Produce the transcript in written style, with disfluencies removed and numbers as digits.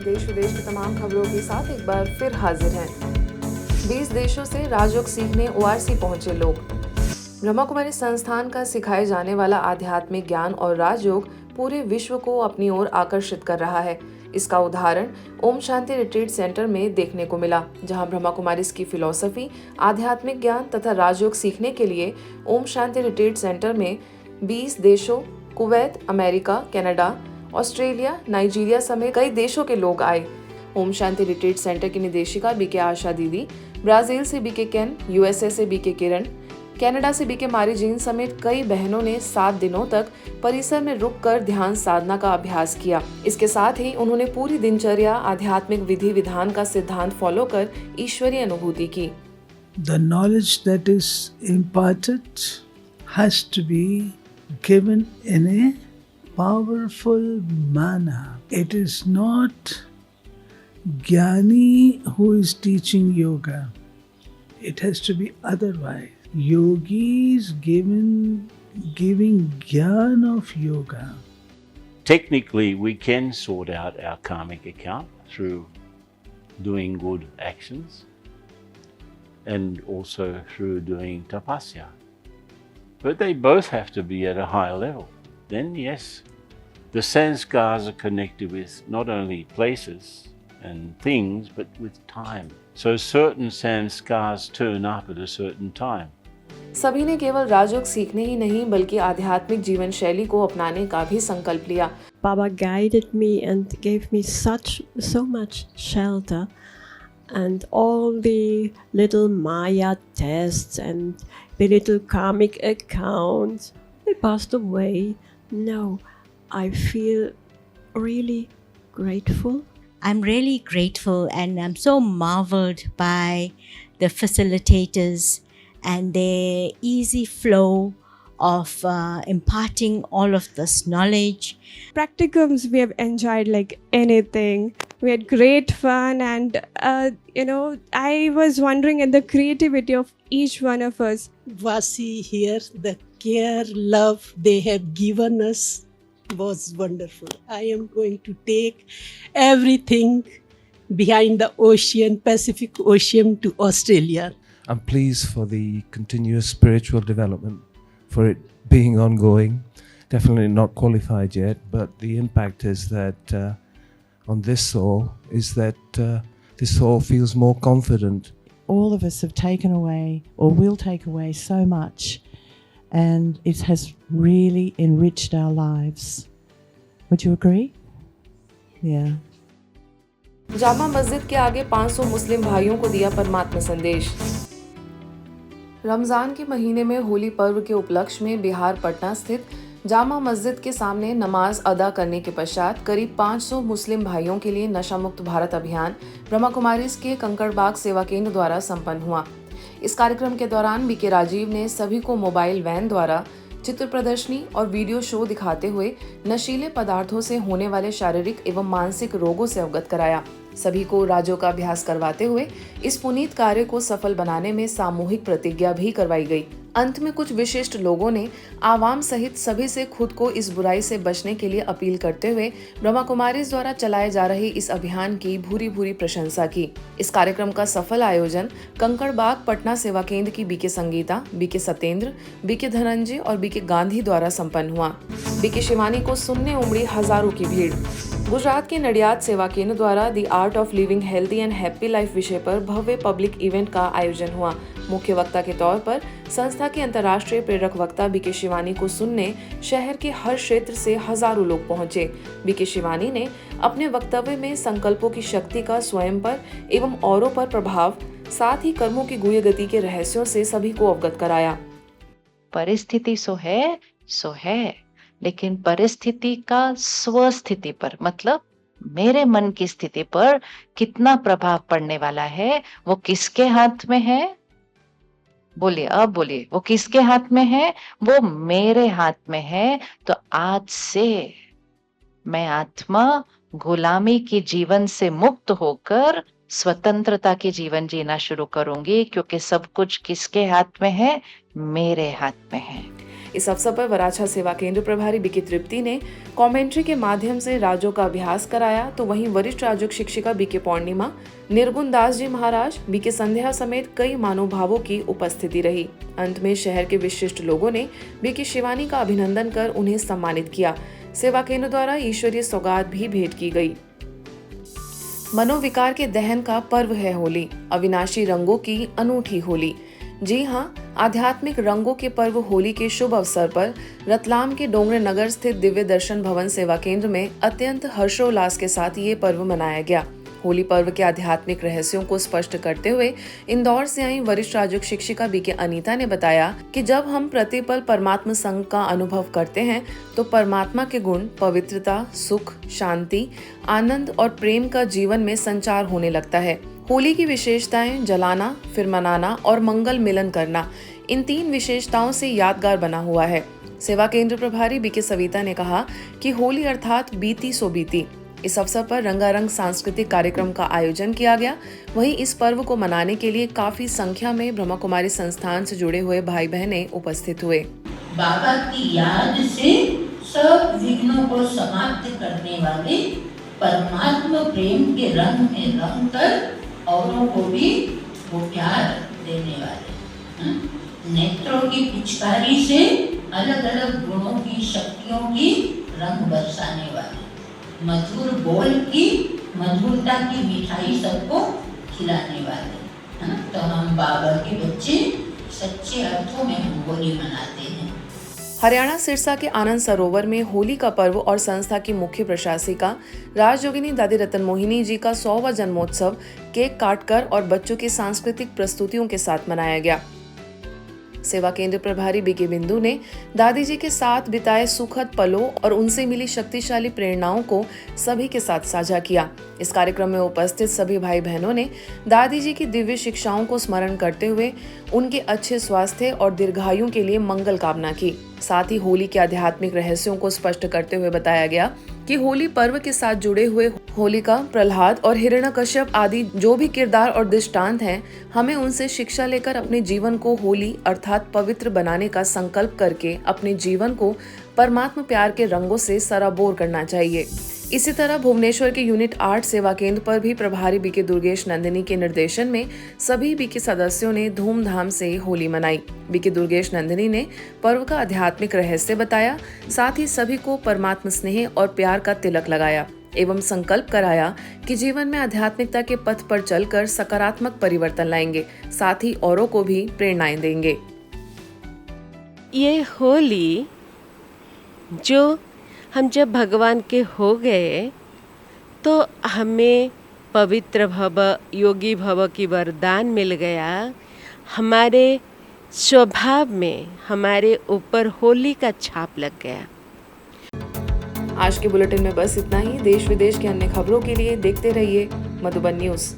देश विदेश की तमाम खबरों के साथ एक बार फिर हाजिर हैं। 20 देशों से राजयोग सीखने ओआरसी पहुंचे लोग। ब्रह्मा कुमारी संस्थान का सिखाए जाने वाला आध्यात्मिक ज्ञान और राजयोग पूरे विश्व को अपनी ओर आकर्षित कर रहा है। इसका उदाहरण ओम शांति रिट्रीट सेंटर में देखने को मिला, जहां ब्रह्मा कुमारी की फिलॉसफी, आध्यात्मिक ज्ञान तथा राजयोग सीखने के लिए ओम शांति रिट्रीट सेंटर में 20 देशों Kuwait, America, Canada, Australia, Nigeria समेत कई देशों के लोग आए। ओम शांति रिट्रीट सेंटर की निदेशिका बीके आशा दीदी, ब्राजील से बीके केन, यूएसए से बीके किरण, कनाडा से बीके मारी जीन समेत कई बहनों ने 7 दिनों तक परिसर में रुककर ध्यान साधना का अभ्यास किया। इसके साथ ही उन्होंने पूरी दिनचर्या आध्यात्मिक विधि विधान का सिद्धांत फॉलो कर ईश्वरीय अनुभूति की। The knowledge that is imparted has to be given in a powerful manner. It is not Jnani who is teaching yoga. It has to be otherwise. Yogis giving jnana of yoga. Technically, we can sort out our karmic account through doing good actions and also through doing tapasya. But they both have to be at a high level. Then yes, the sanskars are connected with not only places and things, but with time. So certain sanskars turn up at a certain time. सभी ने केवल राजयोग सीखने ही नहीं बल्कि आध्यात्मिक जीवन शैली को अपनाने का भी संकल्प लिया। Baba guided me and gave me so much shelter, and all the little Maya tests and the little karmic accounts, they passed away. No, I feel really grateful. I'm really grateful, and I'm so marveled by the facilitators and their easy flow of imparting all of this knowledge. Practicums we have enjoyed like anything. We had great fun, and I was wondering at the creativity of each one of us. Vasi here, the care, love they have given us was wonderful. I am going to take everything behind the ocean, Pacific Ocean, to Australia. I'm pleased for the continuous spiritual development, for it being ongoing. Definitely not qualified yet, but the impact is that on this soul is that this soul feels more confident. All of us have taken away or will take away so much, and it has really enriched our lives. Would you agree? Yeah. Jama Masjid के आगे 500 मुस्लिम भाइयों को दिया परमात्मा संदेश। रमजान के महीने में होली पर्व के उपलक्ष्य में बिहार पटना स्थित जामा मस्जिद के सामने नमाज अदा करने के पश्चात करीब 500 मुस्लिम भाइयों के लिए नशा मुक्त भारत अभियान ब्रह्मा कुमारीज के कंकड़बाग सेवा केंद्र द्वारा संपन्न हुआ। इस कार्यक्रम के दौरान बीके राजीव ने सभी को मोबाइल वैन द्वारा चित्र प्रदर्शनी और वीडियो शो दिखाते हुए नशीले पदार्थों से होने वाले शारीरिक एवं मानसिक रोगों से अवगत कराया। सभी को राजयोग का अभ्यास करवाते हुए इस पुनीत कार्य को सफल बनाने में सामूहिक प्रतिज्ञा भी करवाई गई। अंत में कुछ विशिष्ट लोगों ने आवाम सहित सभी से खुद को इस बुराई से बचने के लिए अपील करते हुए ब्रह्मा कुमारीज द्वारा चलाए जा रहे इस अभियान की भूरी भूरी प्रशंसा की। इस कार्यक्रम का सफल आयोजन कंकड़बाग पटना सेवा केंद्र की BK Sangeeta, BK Satyendra, BK Dhananjay और बीके गांधी द्वारा संपन्न हुआ। बीके शिवानी को सुनने उमड़ी हजारों की भीड़। गुजरात के नडियाद सेवा केंद्र द्वारा the art of living healthy and happy life विषय पर भव्य पब्लिक इवेंट का आयोजन हुआ। मुख्य वक्ता के तौर पर संस्था के अंतर्राष्ट्रीय प्रेरक वक्ता बीके शिवानी को सुनने शहर के हर क्षेत्र से हजारों लोग पहुंचे। बीके शिवानी ने अपने वक्तव्य में संकल्पों की शक्ति का स्वयं पर एवं औरों पर प्रभाव, साथ ही कर्मों की गुह्य गति के रहस्यों से सभी को अवगत कराया। परिस्थिति सो है, लेकिन परिस्थिति का स्वस्थिति पर, मतलब मेरे मन की स्थिति पर कितना प्रभाव पड़ने वाला है, वो किसके हाथ में है? बोलिए, अब बोलिए, वो किसके हाथ में है? वो मेरे हाथ में है। तो आज से मैं आत्मा गुलामी के जीवन से मुक्त होकर स्वतंत्रता के जीवन जीना शुरू करूंगी, क्योंकि सब कुछ किसके हाथ में है? मेरे हाथ में है। इस अवसर पर वराछा सेवा केंद्र प्रभारी बीके तृप्ति ने कमेंट्री के माध्यम से राजों का अभ्यास कराया, तो वहीं वरिष्ठ राजयोग शिक्षिका बीके पौर्णिमा, निर्गुण दास जी महाराज, बीके संध्या समेत कई महानुभावों की उपस्थिति रही। अंत में शहर के विशिष्ट लोगों ने बीके शिवानी का अभिनंदन कर उन्हें सम्मानित किया। सेवा केंद्र द्वारा ईश्वरीय सौगात भी भेंट की गई। मनोविकार के दहन का पर्व है होली, अविनाशी रंगों की अनूठी होली। जी हाँ, आध्यात्मिक रंगों के पर्व होली के शुभ अवसर पर रतलाम के डोंगरे नगर स्थित दिव्य दर्शन भवन सेवा केंद्र में अत्यंत हर्षोल्लास के साथ ये पर्व मनाया गया। होली पर्व के आध्यात्मिक रहस्यों को स्पष्ट करते हुए इंदौर से आई वरिष्ठ राजयोग शिक्षिका बीके अनीता ने बताया कि जब हम प्रतिपल परमात्मा संग का अनुभव करते हैं तो परमात्मा के गुण, पवित्रता, सुख, शांति, आनंद और प्रेम का जीवन में संचार होने लगता है। होली की विशेषताएं जलाना, फिर मनाना और मंगल मिलन करना, इन 3 विशेषताओं से यादगार बना हुआ है। सेवा केंद्र प्रभारी बीके सविता ने कहा कि होली अर्थात बीती सो बीती। इस अवसर पर रंगारंग सांस्कृतिक कार्यक्रम का आयोजन किया गया। वहीं इस पर्व को मनाने के लिए काफी संख्या में ब्रह्मा कुमारी संस्थान से जुड़े हुए भाई बहनें उपस्थित हुए। बाबा की याद से सब विघ्नों को समाप्त करने वाले परमात्मा प्रेम के रंग में रंग कर औरों को भी वो प्यार देने वाले, नेत्रों की पिचकारी से अलग अलग गुणों की शक्तियों की रंग बरसाने वाले, मधुर बोल की मधुरता की मिठाई सबको खिलाने वाले। तो हम बाबा के बच्चे सच्चे अर्थों में हम होली मनाते हैं। हरियाणा सिरसा के आनंद सरोवर में होली का पर्व और संस्था की मुख्य प्रशासिका राजयोगिनी दादी रतन मोहिनी जी का 100वां जन्मोत्सव केक काटकर और बच्चों की सांस्कृतिक प्रस्तुतियों के साथ मनाया गया। सेवा केंद्र प्रभारी बीके बिंदु ने दादी जी के साथ बिताए सुखद पलों और उनसे मिली शक्तिशाली प्रेरणाओं को सभी के साथ साझा किया। इस कार्यक्रम में उपस्थित सभी भाई बहनों ने दादी जी की दिव्य शिक्षाओं को स्मरण करते हुए उनके अच्छे स्वास्थ्य और दीर्घायु के लिए मंगल कामना की। साथ ही होली के आध्यात्मिक रहस्यों को स्पष्ट करते हुए बताया गया कि होली पर्व के साथ जुड़े हुए होलिका, प्रहलाद और हिरण्यकश्यप आदि जो भी किरदार और दृष्टांत हैं, हमें उनसे शिक्षा लेकर अपने जीवन को होली अर्थात पवित्र बनाने का संकल्प करके अपने जीवन को परमात्मा प्यार के रंगों से सराबोर करना चाहिए। इसी तरह भुवनेश्वर के यूनिट 8 सेवा केंद्र पर भी प्रभारी बीके दुर्गेश नंदिनी के निर्देशन में सभी बीके सदस्यों ने धूमधाम से होली मनाई। बीके दुर्गेश नंदिनी ने पर्व का आध्यात्मिक रहस्य बताया, साथ ही सभी को परमात्मा स्नेह और प्यार का तिलक लगाया एवं संकल्प कराया कि जीवन में आध्यात्मिकता के पथ पर चलकर सकारात्मक परिवर्तन लाएंगे, साथ ही औरों को भी प्रेरणाएं देंगे। ये होली जो हम जब भगवान के हो गए तो हमें पवित्र भव, योगी भव की वरदान मिल गया। हमारे स्वभाव में हमारे ऊपर होली का छाप लग गया। आज के बुलेटिन में बस इतना ही। देश विदेश की अन्य खबरों के लिए देखते रहिए मधुबन न्यूज़।